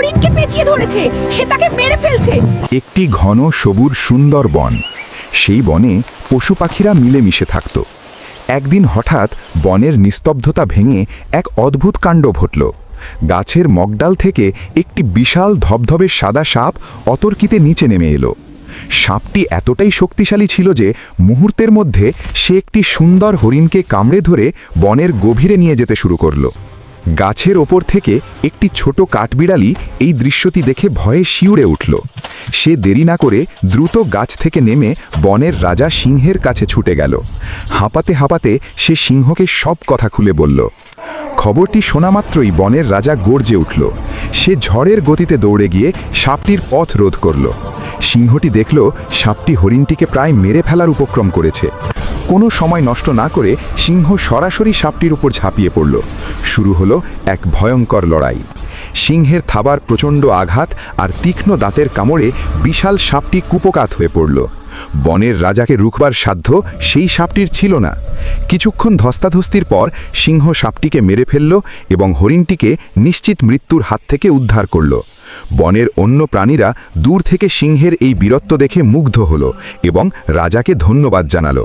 হরিণকে পেঁচিয়ে ধরেছে, সে তাকে মেরে ফেলছে। একটি ঘন সবুজ সুন্দর বন। সেই বনে পশু পাখিরা মিলেমিশে থাকত। একদিন হঠাৎ বনের নিস্তব্ধতা ভেঙে এক অদ্ভুত কাণ্ড ঘটল। গাছের মগডাল থেকে একটি বিশাল ধবধবে সাদা সাপ অতর্কিতে নিচে নেমে এলো। সাপটি এতটাই শক্তিশালী ছিল যে মুহূর্তের মধ্যে সে একটি সুন্দর হরিণকে কামড়ে ধরে বনের গভীরে নিয়ে যেতে শুরু করল। গাছের ওপর থেকে একটি ছোট কাঠবিড়ালি এই দৃশ্যটি দেখে ভয়ে শিউরে উঠল। সে দেরি না করে দ্রুত গাছ থেকে নেমে বনের রাজা সিংহের কাছে ছুটে গেল। হাঁপাতে হাঁপাতে সে সিংহকে সব কথা খুলে বলল। খবরটি শোনা মাত্রই বনের রাজা গর্জে উঠল। সে ঝড়ের গতিতে দৌড়ে গিয়ে সাপটির পথ রোধ করল। সিংহটি দেখল সাপটি হরিণটিকে প্রায় মেরে ফেলার উপক্রম করেছে। কোনো সময় নষ্ট না করে সিংহ সরাসরি সাপটির উপর ঝাঁপিয়ে পড়ল। শুরু হলো এক ভয়ঙ্কর লড়াই। সিংহের থাবার প্রচণ্ড আঘাত আর তীক্ষ্ণ দাঁতের কামড়ে বিশাল সাপটি কুপোকাত হয়ে পড়ল। বনের রাজাকে রুখবার সাধ্য সেই সাপটির ছিল না। কিছুক্ষণ ধস্তাধস্তির পর সিংহ সাপটিকে মেরে ফেলল এবং হরিণটিকে নিশ্চিত মৃত্যুর হাত থেকে উদ্ধার করল। বনের অন্য প্রাণীরা দূর থেকে সিংহের এই বীরত্ব দেখে মুগ্ধ হল এবং রাজাকে ধন্যবাদ জানালো।